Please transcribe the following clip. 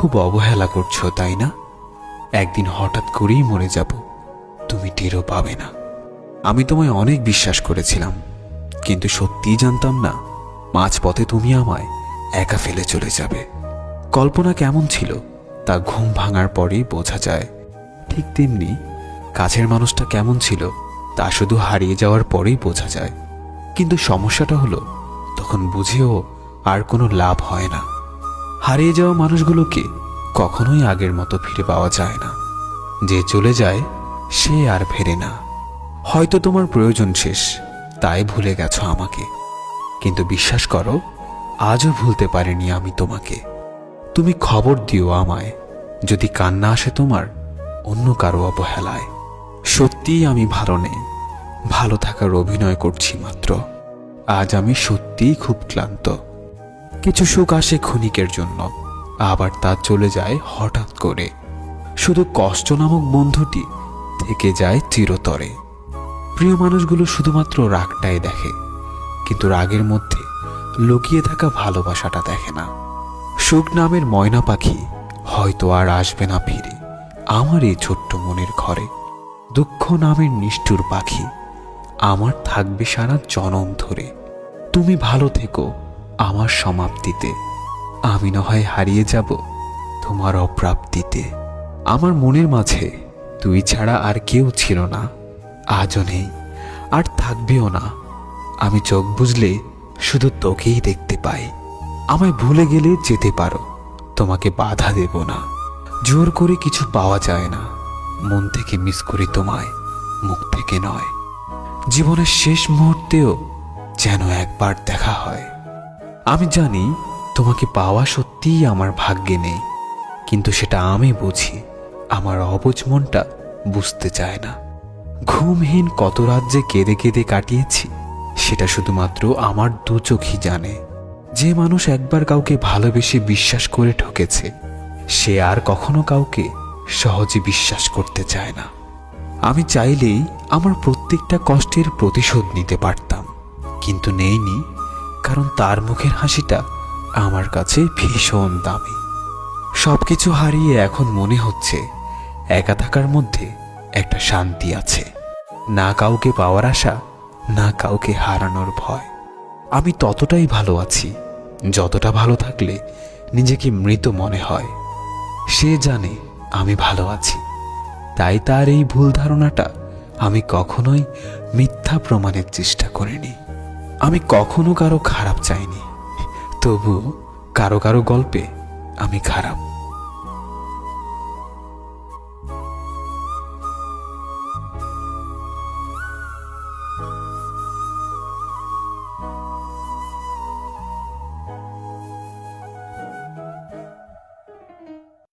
খুব অবহেলা করছো, তাই না? একদিন হঠাৎ করেই মরে যাব, তুমি টেরও পাবে না। আমি তোমায় অনেক বিশ্বাস করেছিলাম, কিন্তু সত্যিই জানতাম না মাঝপথে তুমি আমায় একা ফেলে চলে যাবে। কল্পনা কেমন ছিল তা ঘুম ভাঙার পরেই বোঝা যায়, ঠিক তেমনি কাছের মানুষটা কেমন ছিল তা শুধু হারিয়ে যাওয়ার পরেই বোঝা যায়। কিন্তু সমস্যাটা হলো, তখন বুঝেও আর কোনো লাভ হয় না। হারিয়ে যাওয়া মানুষগুলোকে কখনোই আগের মতো ফিরে পাওয়া যায় না। যে চলে যায় সে আর ফেরে না। হয়তো তোমার প্রয়োজন শেষ, তাই ভুলে গেছো আমাকে, কিন্তু বিশ্বাস করো, আজও ভুলতে পারিনি আমি তোমাকে। তুমি খবর দিও আমায় যদি কান্না আসে তোমার অন্য কারো অবহেলায়। সত্যিই আমি ভালো নেই, ভালো থাকার অভিনয় করছি মাত্র। আজ আমি সত্যিই খুব ক্লান্ত। কিছু সুখ আসে ক্ষণিকের জন্য, আবার তা চলে যায় হঠাৎ করে। শুধু কষ্ট নামক বন্ধুটি থেকে যায় চিরতরে। প্রিয় মানুষগুলো শুধুমাত্র রাগটাই দেখে, কিন্তু রাগের মধ্যে লুকিয়ে থাকা ভালোবাসাটা দেখে না। সুখ নামের ময়না পাখি হয়তো আর আসবে না ফিরে আমার এই ছোট্ট মনের ঘরে। দুঃখ নামের নিষ্ঠুর পাখি আমার থাকবে সারা জনম ধরে। তুমি ভালো থেকো আমার সমাপ্তিতে, আমি না হয় হারিয়ে যাব তোমার অপ্রাপ্তিতে। আমার মনের মাঝে তুই ছাড়া আর কেউ ছিল না, আজও নেই আর থাকবেও না। আমি চোখ বুঝলে শুধু তোকেই দেখতে পাই। আমায় ভুলে গেলে যেতে পারো, তোমাকে বাধা দেব না। জোর করে কিছু পাওয়া যায় না, মন থেকে মিস করি তোমায়, মুখ থেকে নয়। জীবনের শেষ মুহূর্তেও যেন একবার দেখা হয়। আমি জানি তোমাকে পাওয়া সত্যিই আমার ভাগ্যে নেই, কিন্তু সেটা আমি বুঝি, আমার অবুঝ মনটা বুঝতে চায় না। ঘুমহীন কত রাত যে কেঁদে কেঁদে কাটিয়েছি সেটা শুধুমাত্র আমার দু চোখই জানে। যে মানুষ একবার কাউকে ভালোবেসে বিশ্বাস করে ঠকেছে, সে আর কখনো কাউকে সহজে বিশ্বাস করতে চায় না। আমি চাইলেই আমার প্রত্যেকটা কষ্টের প্রতিশোধ নিতে পারতাম, কিন্তু নেইনি, কারণ তার মুখের হাসিটা আমার কাছে ভীষণ দামি। সবকিছু হারিয়ে এখন মনে হচ্ছে একা থাকার মধ্যে একটা শান্তি আছে। না কাউকে পাওয়ার আশা, না কাউকে হারানোর ভয়। আমি ততটাই ভালো আছি যতটা ভালো থাকলে নিজেকে মৃত মনে হয়। সে জানে আমি ভালো আছি, তাই তার এই ভুল ধারণাটা আমি কখনোই মিথ্যা প্রমাণের চেষ্টা করিনি। আমি কখনো কারো খারাপ চাইনি, তবু কারো কারো গল্পে আমি খারাপ।